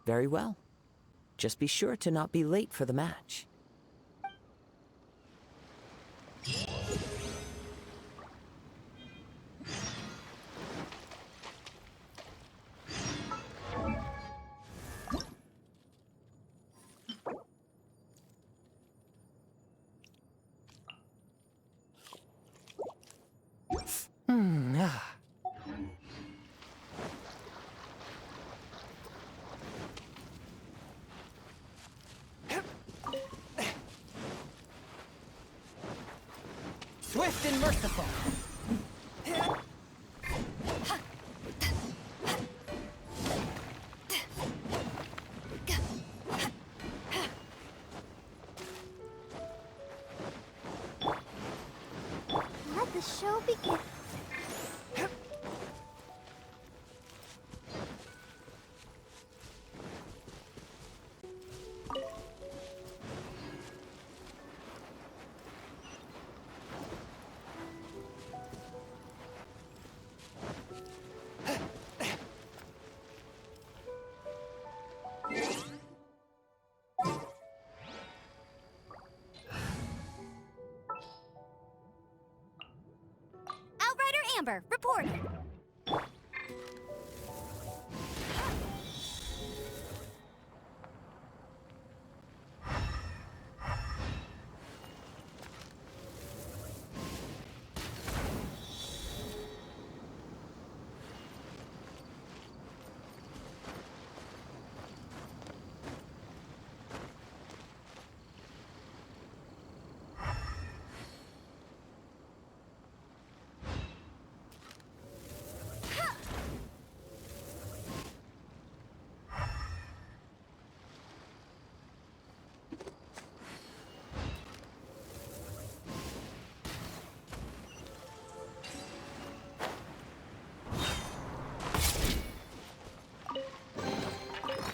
Very well. Just be sure to not be late for the match. Swift and merciful. Let the show begin. Amber, reporting.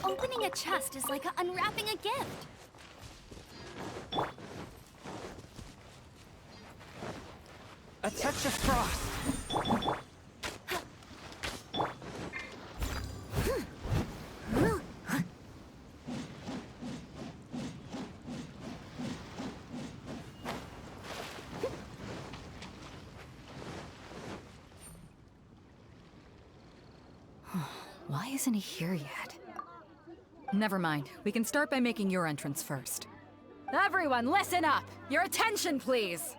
Opening a chest is like unwrapping a gift. A touch of frost. Why isn't he here yet? Never mind. We can start by making your entrance first. Everyone, listen up! Your attention, please!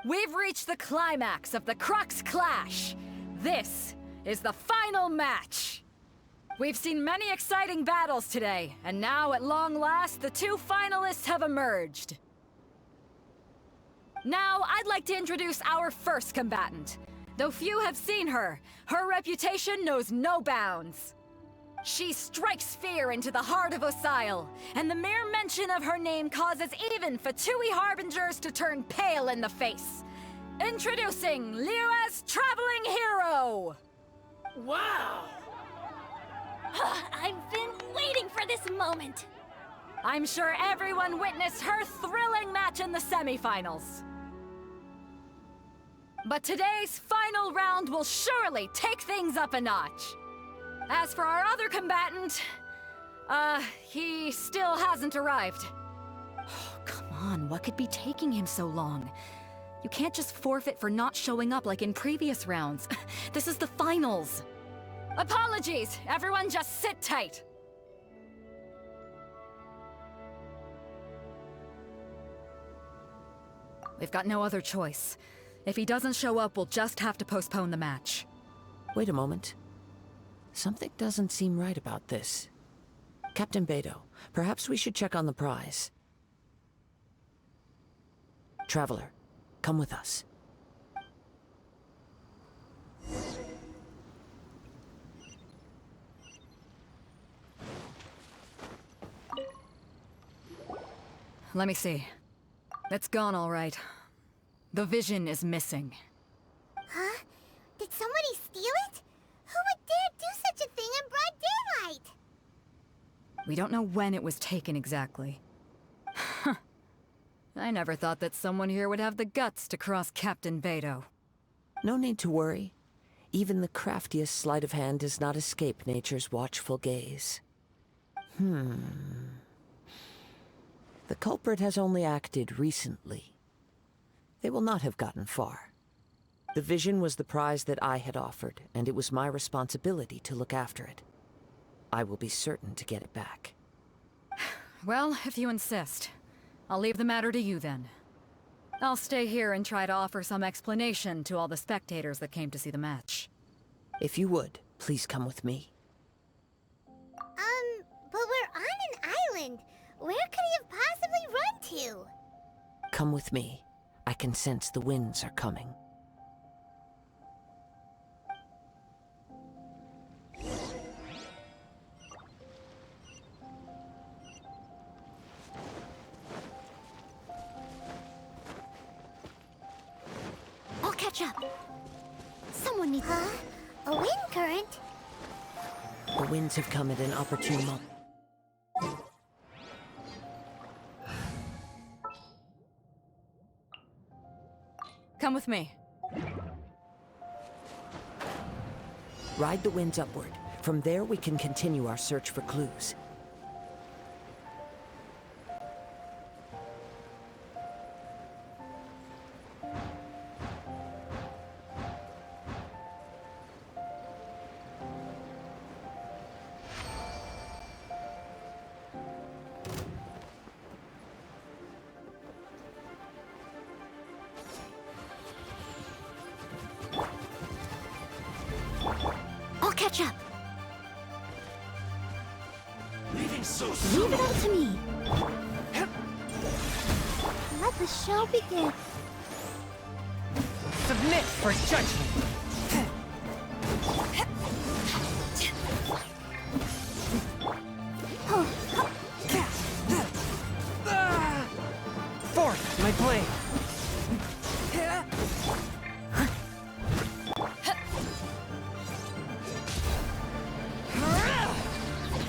We've reached the climax of the Crux Clash! This is the final match! We've seen many exciting battles today, and now, at long last, the two finalists have emerged. Now, I'd like to introduce our first combatant. Though few have seen her, her reputation knows no bounds. She strikes fear into the heart of Osile, and the mere mention of her name causes even Fatui Harbingers to turn pale in the face. Introducing Liyue's Traveling Hero! Wow! I've been waiting for this moment. I'm sure everyone witnessed her thrilling match in the semifinals. But today's final round will surely take things up a notch. As for our other combatant, he still hasn't arrived. Oh, come on, what could be taking him so long? You can't just forfeit for not showing up like in previous rounds. This is the finals. Apologies, everyone just sit tight. We've got no other choice. If he doesn't show up, we'll just have to postpone the match. Wait a moment. Something doesn't seem right about this. Captain Beidou, perhaps we should check on the prize. Traveler, come with us. Let me see. It's gone all right. The vision is missing. Huh? Did somebody steal it? Who would dare do such a thing in broad daylight? We don't know when it was taken exactly. I never thought that someone here would have the guts to cross Captain Beidou. No need to worry. Even the craftiest sleight of hand does not escape nature's watchful gaze. The culprit has only acted recently. They will not have gotten far. The vision was the prize that I had offered, and it was my responsibility to look after it. I will be certain to get it back. Well, if you insist. I'll leave the matter to you then. I'll stay here and try to offer some explanation to all the spectators that came to see the match. If you would, please come with me. But we're on an island. Where could he have possibly run to? Come with me. I can sense the winds are coming. I'll catch up. Someone needs... Huh? A wind current? The winds have come at an opportune moment. Come with me. Ride the winds upward. From there, we can continue our search for clues. I'll catch up. Leaving so Leave soon. it up to me. Let the show begin. Submit for judgment. Forth, my blade.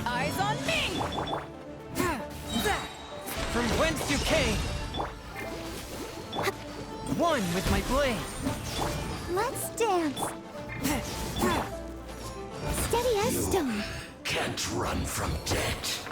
Eyes on me! From whence you came. One with my blade. Let's dance. Steady as stone. Can't run from death.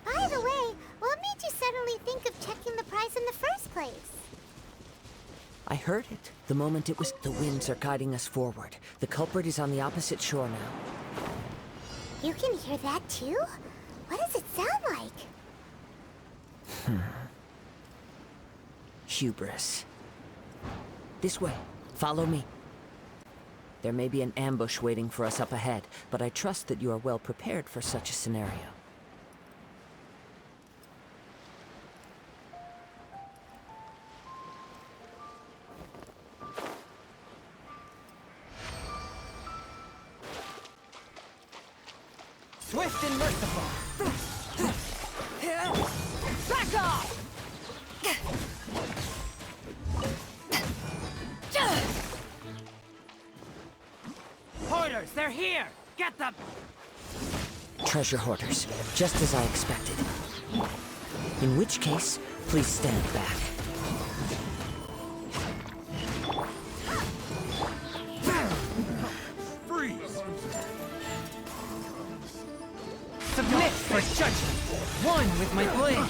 By the way, what made you suddenly think of checking the price in the first place? I heard it the moment it was. The winds are guiding us forward. The culprit is on the opposite shore now. You can hear that too? What does it sound like? Hubris. This way. Follow me. There may be an ambush waiting for us up ahead, but I trust that you are well prepared for such a scenario. Swift and merciful. Back off! Hoarders, they're here. Get them. Treasure hoarders, just as I expected. In which case, please stand back. Freeze! Submit for judgment. One with my blade.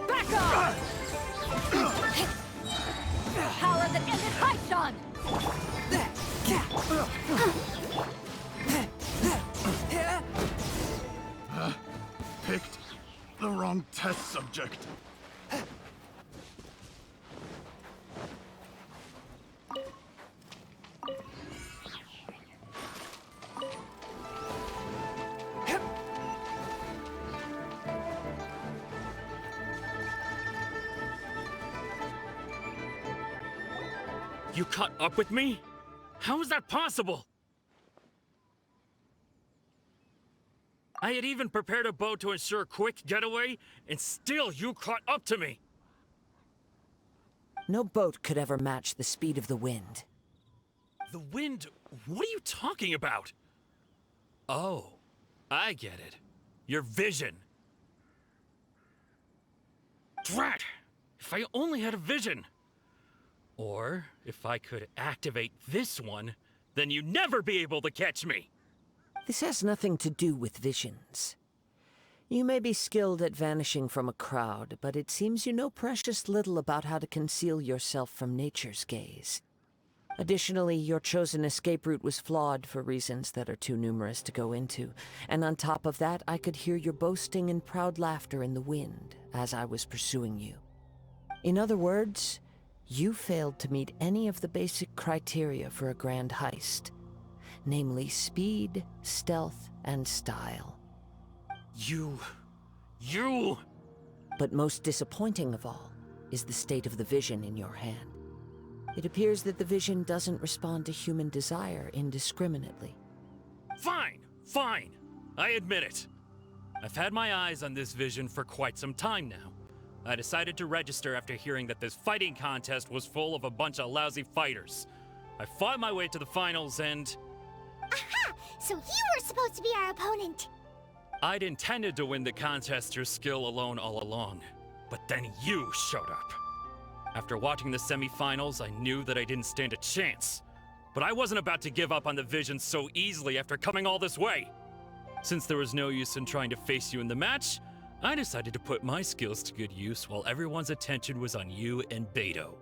Back off! Power that ended Haishan! Picked the wrong test subject. You caught up with me? How is that possible? I had even prepared a boat to ensure a quick getaway, and still you caught up to me. No boat could ever match the speed of the wind. The wind? What are you talking about? Oh, I get it. Your vision. Drat! If I only had a vision! Or, if I could activate this one, then you'd never be able to catch me! This has nothing to do with visions. You may be skilled at vanishing from a crowd, but it seems you know precious little about how to conceal yourself from nature's gaze. Additionally, your chosen escape route was flawed for reasons that are too numerous to go into, and on top of that, I could hear your boasting and proud laughter in the wind as I was pursuing you. In other words, you failed to meet any of the basic criteria for a grand heist, namely speed, stealth, and style. You... But most disappointing of all is the state of the vision in your hand. It appears that the vision doesn't respond to human desire indiscriminately. Fine, fine. I admit it. I've had my eyes on this vision for quite some time now. I decided to register after hearing that this fighting contest was full of a bunch of lousy fighters. I fought my way to the finals and... Aha! So you were supposed to be our opponent. I'd intended to win the contest through skill alone all along. But then you showed up. After watching the semi-finals, I knew that I didn't stand a chance. But I wasn't about to give up on the vision so easily after coming all this way. Since there was no use in trying to face you in the match, I decided to put my skills to good use while everyone's attention was on you and Beto.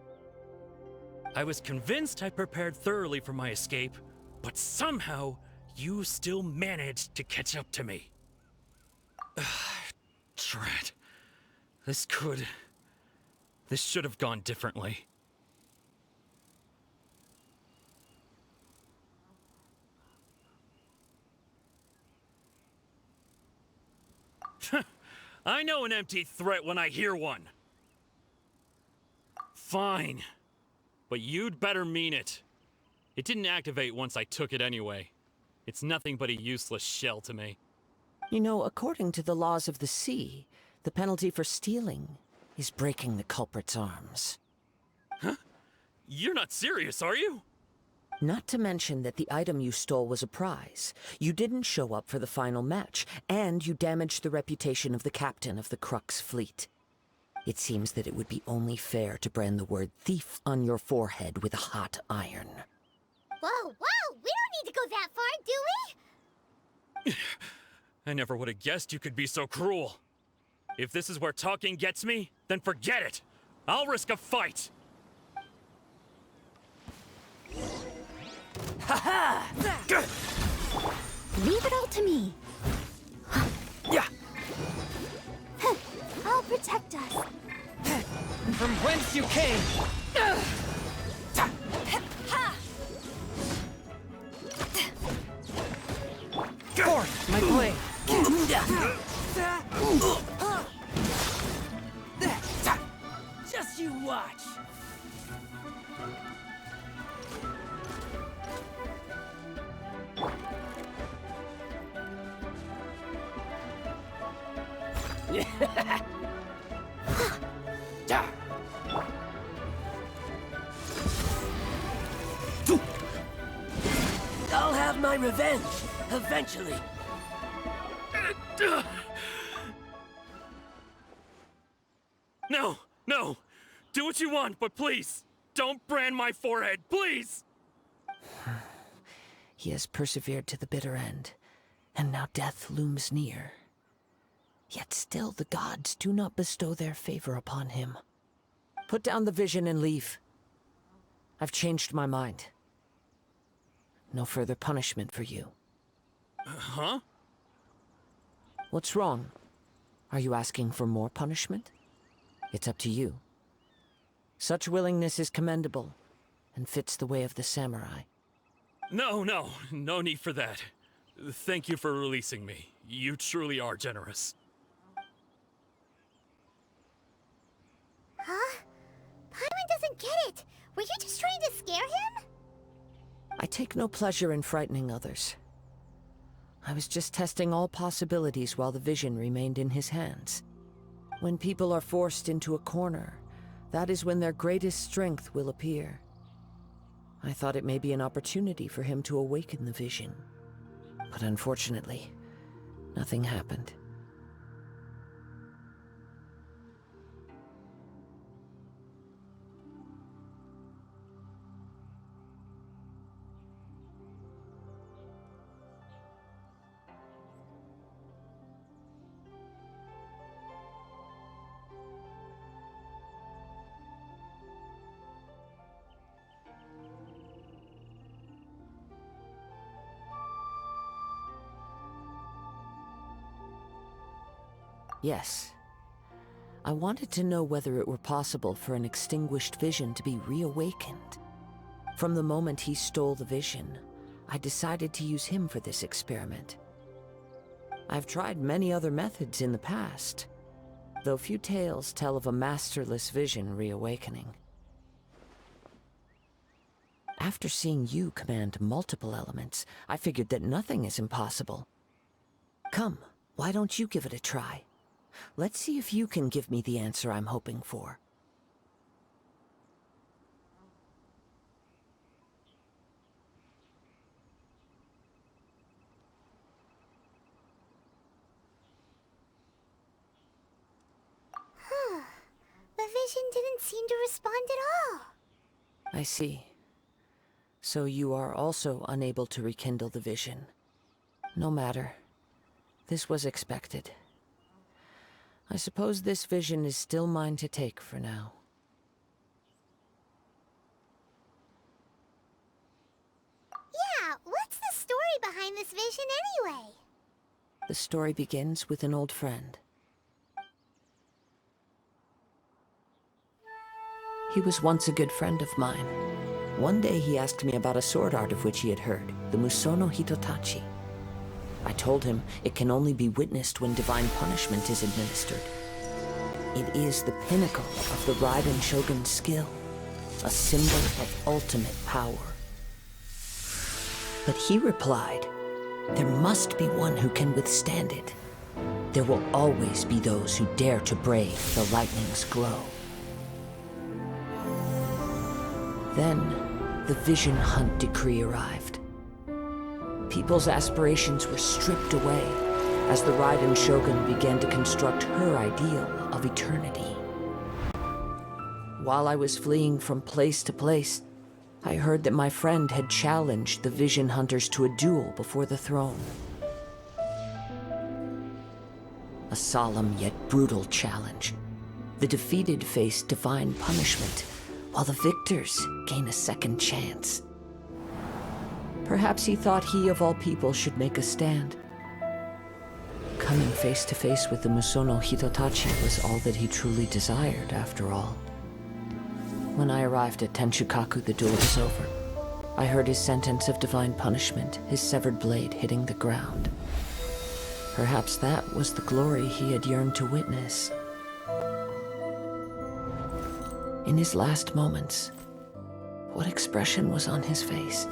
I was convinced I'd prepared thoroughly for my escape, but somehow you still managed to catch up to me. Drat. This should have gone differently. I know an empty threat when I hear one. Fine. But you'd better mean it. It didn't activate once I took it anyway. It's nothing but a useless shell to me. You know, according to the laws of the sea, the penalty for stealing is breaking the culprit's arms. Huh? You're not serious, are you? Not to mention that the item you stole was a prize. You didn't show up for the final match, and you damaged the reputation of the captain of the Crux fleet. It seems that it would be only fair to brand the word thief on your forehead with a hot iron. Whoa, whoa! We don't need to go that far, do we? I never would have guessed you could be so cruel. If this is where talking gets me, then forget it. I'll risk a fight. Leave it all to me. Yeah. I'll protect us. From whence you came. Forth, my blade. Just you watch. I'll have my revenge, eventually. No, no. Do what you want, but please, don't brand my forehead, please! He has persevered to the bitter end, and now death looms near. Yet still the gods do not bestow their favor upon him. Put down the vision and leave. I've changed my mind. No further punishment for you. Huh? What's wrong? Are you asking for more punishment? It's up to you. Such willingness is commendable, and fits the way of the samurai. No need for that. Thank you for releasing me. You truly are generous. Huh? Paimon doesn't get it. Were you just trying to scare him? I take no pleasure in frightening others. I was just testing all possibilities while the vision remained in his hands. When people are forced into a corner, That is when their greatest strength will appear. I thought it may be an opportunity for him to awaken the vision. But unfortunately, nothing happened. Yes. I wanted to know whether it were possible for an extinguished vision to be reawakened. From the moment he stole the vision, I decided to use him for this experiment. I've tried many other methods in the past, though few tales tell of a masterless vision reawakening. After seeing you command multiple elements, I figured that nothing is impossible. Come, why don't you give it a try? Let's see if you can give me the answer I'm hoping for. The vision didn't seem to respond at all. I see. So you are also unable to rekindle the vision. No matter. This was expected. I suppose this vision is still mine to take for now. Yeah, what's the story behind this vision anyway? The story begins with an old friend. He was once a good friend of mine. One day he asked me about a sword art of which he had heard, the Musono Hitotachi. I told him it can only be witnessed when divine punishment is administered. It is the pinnacle of the Raiden Shogun's skill, a symbol of ultimate power. But he replied, there must be one who can withstand it. There will always be those who dare to brave the lightning's glow. Then, the Vision Hunt decree arrived. People's aspirations were stripped away as the Raiden Shogun began to construct her ideal of eternity. While I was fleeing from place to place, I heard that my friend had challenged the Vision Hunters to a duel before the throne. A solemn yet brutal challenge. The defeated face divine punishment, while the victors gain a second chance. Perhaps he thought he of all people should make a stand. Coming face to face with the Musono Hitotachi was all that he truly desired, after all. When I arrived at Tenshukaku, the duel was over. I heard his sentence of divine punishment, his severed blade hitting the ground. Perhaps that was the glory he had yearned to witness. In his last moments, what expression was on his face?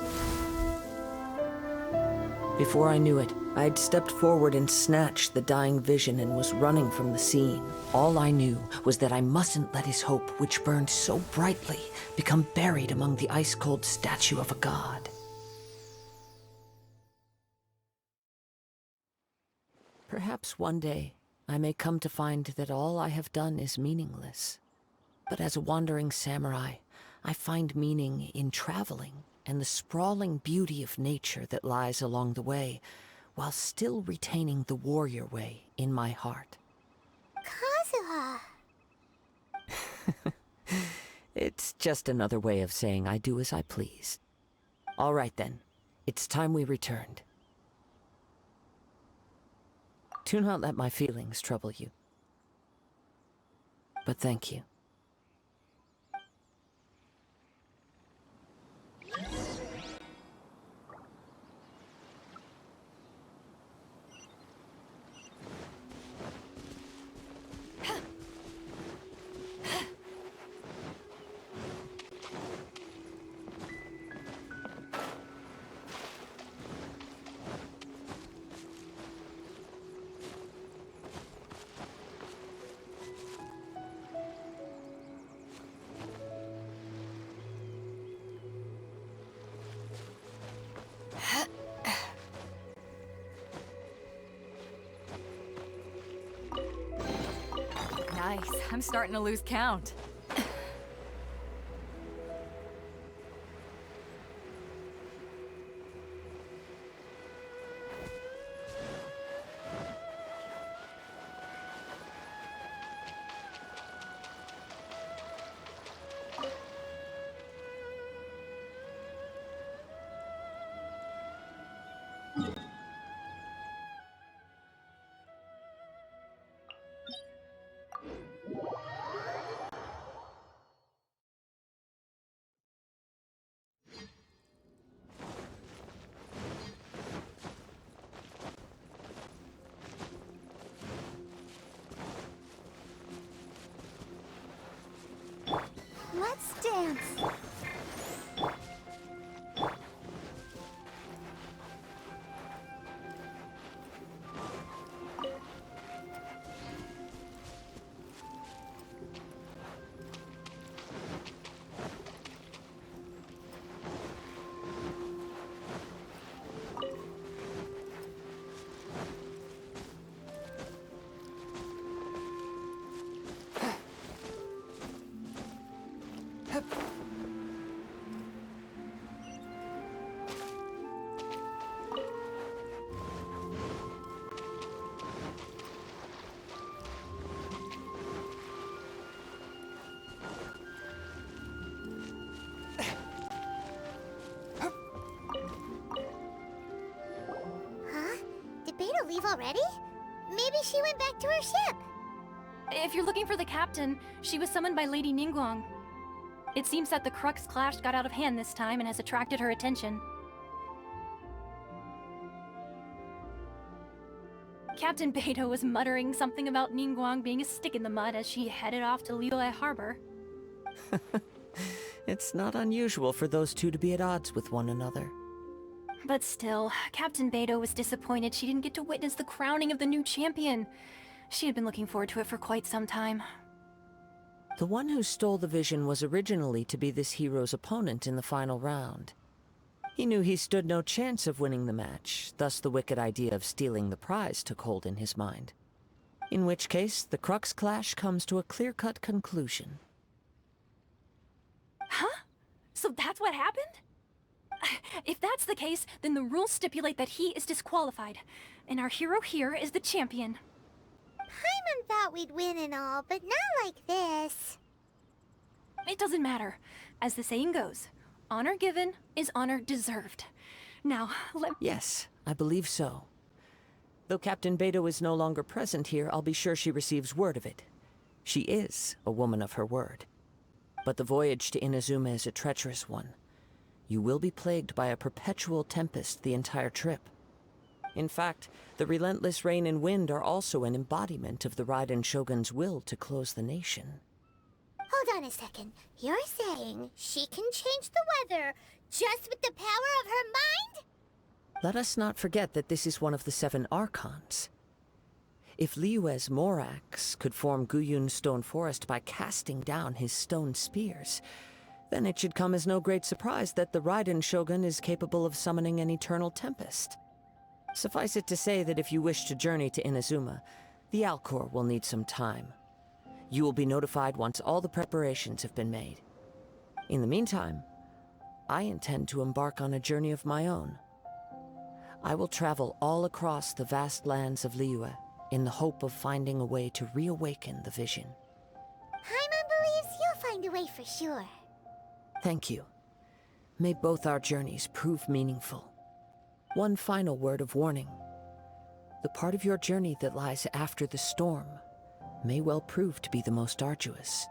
Before I knew it, I had stepped forward and snatched the dying vision and was running from the scene. All I knew was that I mustn't let his hope, which burned so brightly, become buried among the ice-cold statue of a god. Perhaps one day, I may come to find that all I have done is meaningless. But as a wandering samurai, I find meaning in traveling and the sprawling beauty of nature that lies along the way, while still retaining the warrior way in my heart. Kazuha. It's just another way of saying I do as I please. All right then, it's time we returned. Do not let my feelings trouble you. But thank you. Nice. I'm starting to lose count. Let's dance. Beta leave already? Maybe she went back to her ship. If you're looking for the captain, she was summoned by Lady Ningguang. It seems that the Crux clash got out of hand this time and has attracted her attention. Captain Beidou was muttering something about Ningguang being a stick in the mud as she headed off to Liyue Harbor. It's not unusual for those two to be at odds with one another. But still, Captain Beidou was disappointed she didn't get to witness the crowning of the new champion. She had been looking forward to it for quite some time. The one who stole the vision was originally to be this hero's opponent in the final round. He knew he stood no chance of winning the match, thus the wicked idea of stealing the prize took hold in his mind. In which case, the Crux clash comes to a clear-cut conclusion. Huh? So that's what happened? If that's the case, then the rules stipulate that he is disqualified, and our hero here is the champion. Paimon thought we'd win and all, but not like this. It doesn't matter. As the saying goes, honor given is honor deserved. Now, Yes, I believe so. Though Captain Beidou is no longer present here, I'll be sure she receives word of it. She is a woman of her word. But the voyage to Inazuma is a treacherous one. You will be plagued by a perpetual tempest the entire trip. In fact, the relentless rain and wind are also an embodiment of the Raiden Shogun's will to close the nation. Hold on a second. You're saying she can change the weather just with the power of her mind? Let us not forget that this is one of the 7 Archons. If Liyue's Morax could form Guyun's stone forest by casting down his stone spears, then it should come as no great surprise that the Raiden Shogun is capable of summoning an eternal tempest. Suffice it to say that if you wish to journey to Inazuma, the Alcor will need some time. You will be notified once all the preparations have been made. In the meantime, I intend to embark on a journey of my own. I will travel all across the vast lands of Liyue in the hope of finding a way to reawaken the vision. Paimon believes you'll find a way for sure. Thank you. May both our journeys prove meaningful. One final word of warning. The part of your journey that lies after the storm may well prove to be the most arduous.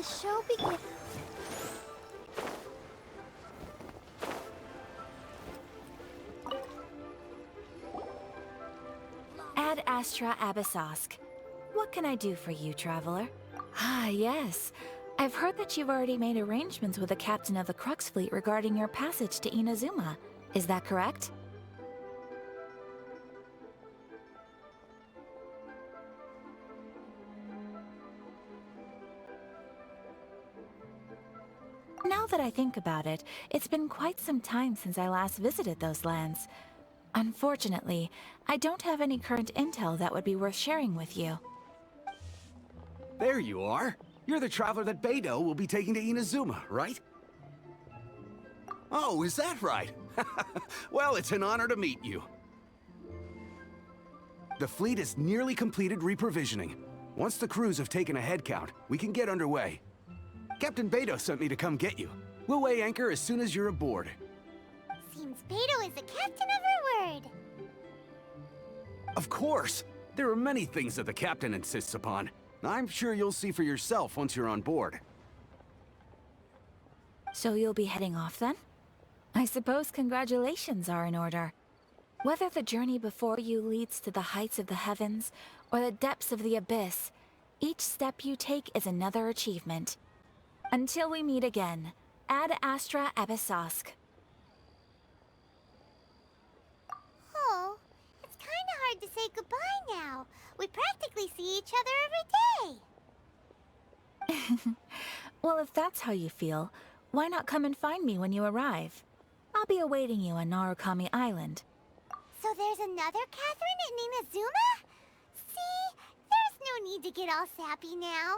the show begin? Ad Astra Abyssosk. What can I do for you, traveler? Ah, yes. I've heard that you've already made arrangements with the captain of the Crux Fleet regarding your passage to Inazuma. Is that correct? Now that I think about it, it's been quite some time since I last visited those lands. Unfortunately, I don't have any current intel that would be worth sharing with you. There you are. You're the traveler that Beidou will be taking to Inazuma, right? Oh, is that right? Well, it's an honor to meet you. The fleet is nearly completed reprovisioning. Once the crews have taken a head count, we can get underway. Captain Beidou sent me to come get you. We'll weigh anchor as soon as you're aboard. Seems Beidou is the captain of her word. Of course! There are many things that the captain insists upon. I'm sure you'll see for yourself once you're on board. So you'll be heading off then? I suppose congratulations are in order. Whether the journey before you leads to the heights of the heavens or the depths of the abyss, each step you take is another achievement. Until we meet again, Ad Astra Abyssosk. Oh, it's kinda hard to say goodbye now. We practically see each other every day. Well, if that's how you feel, why not come and find me when you arrive? I'll be awaiting you on Narukami Island. So there's another Catherine in Inazuma? See? There's no need to get all sappy now.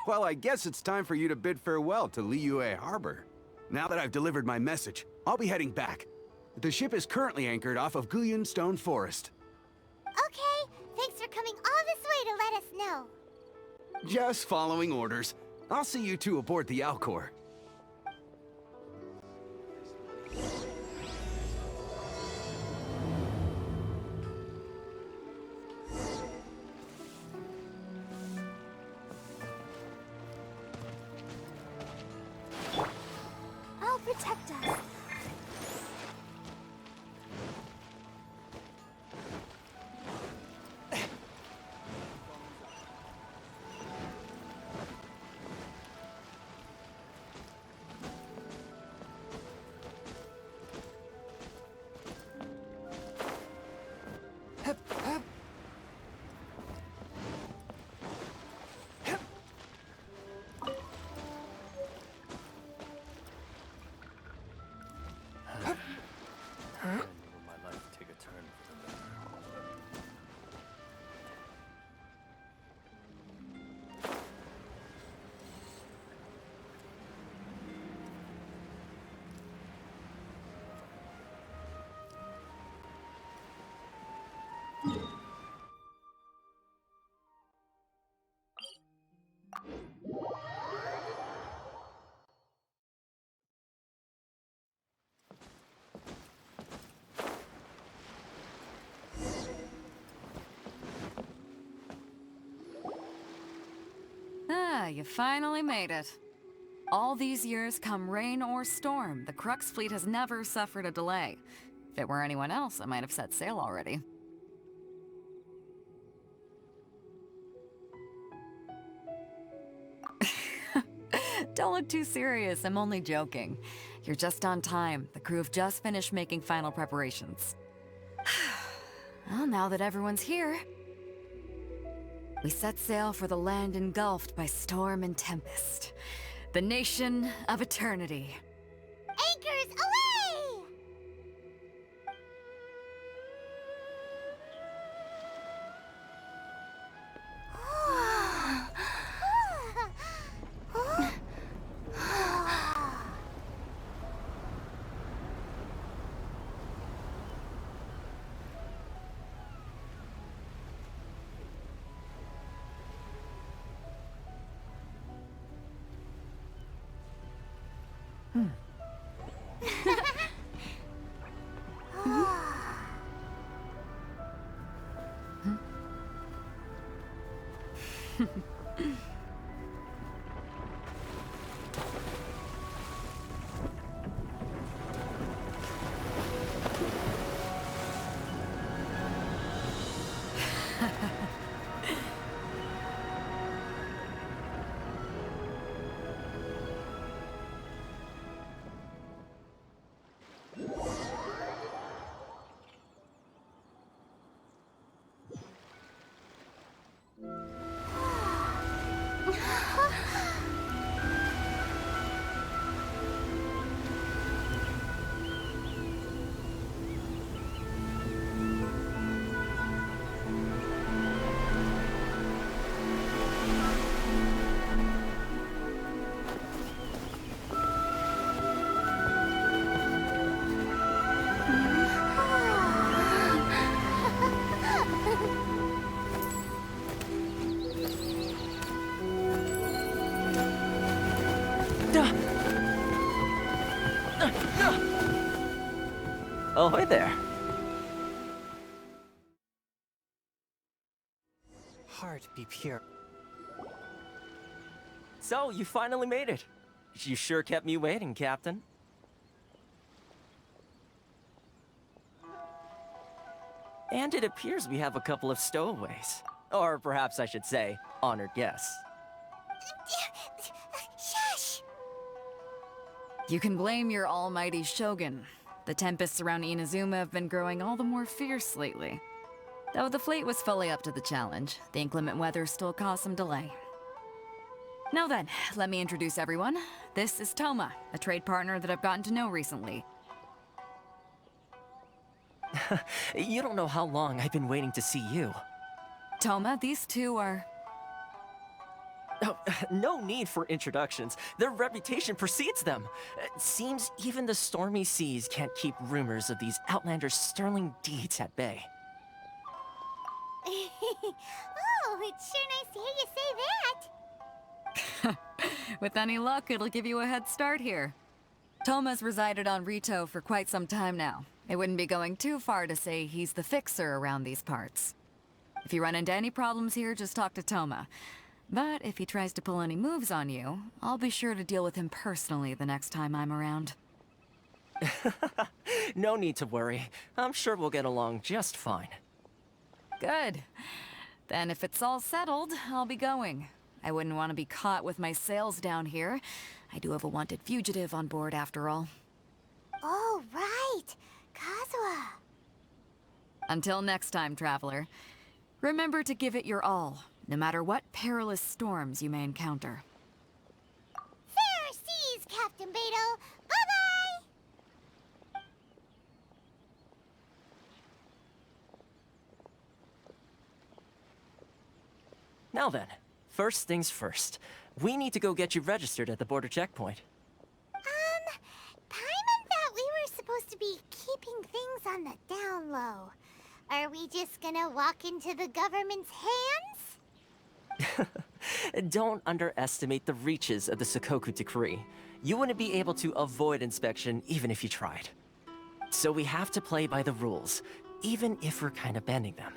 Well, I guess it's time for you to bid farewell to Liyue Harbor. Now that I've delivered my message, I'll be heading back. The ship is currently anchored off of Guyun Stone Forest. Okay, thanks for coming all this way to let us know. Just following orders. I'll see you two aboard the Alcor. I'll protect us. Ah, you finally made it. All these years, come rain or storm, the Crux fleet has never suffered a delay. If it were anyone else, I might have set sail already. Don't look too serious, I'm only joking. You're just on time. The crew have just finished making final preparations. Well, now that everyone's here, we set sail for the land engulfed by storm and tempest. The nation of eternity. Anchors away! Ahoy there. Heart be pure. So, you finally made it. You sure kept me waiting, Captain. And it appears we have a couple of stowaways. Or perhaps I should say, honored guests. Shush! You can blame your almighty Shogun. The tempests around Inazuma have been growing all the more fierce lately. Though the fleet was fully up to the challenge, the inclement weather still caused some delay. Now then, let me introduce everyone. This is Toma, a trade partner that I've gotten to know recently. You don't know how long I've been waiting to see you. Toma, these two are... Oh, no need for introductions. Their reputation precedes them. Seems even the stormy seas can't keep rumors of these outlanders' sterling deeds at bay. Oh, it's sure nice to hear you say that. With any luck, it'll give you a head start here. Toma's resided on Rito for quite some time now. It wouldn't be going too far to say he's the fixer around these parts. If you run into any problems here, just talk to Toma. But if he tries to pull any moves on you, I'll be sure to deal with him personally the next time I'm around. No need to worry. I'm sure we'll get along just fine. Good. Then if it's all settled, I'll be going. I wouldn't want to be caught with my sails down here. I do have a wanted fugitive on board after all. Oh, right. Kazuha. Until next time, traveler. Remember to give it your all, no matter what perilous storms you may encounter. Fair seas, Captain Beidou. Bye-bye! Now then, first things first. We need to go get you registered at the border checkpoint. Paimon thought we were supposed to be keeping things on the down low. Are we just gonna walk into the government's hands? Don't underestimate the reaches of the Sakoku Decree. You wouldn't be able to avoid inspection even if you tried. So we have to play by the rules, even if we're kind of bending them.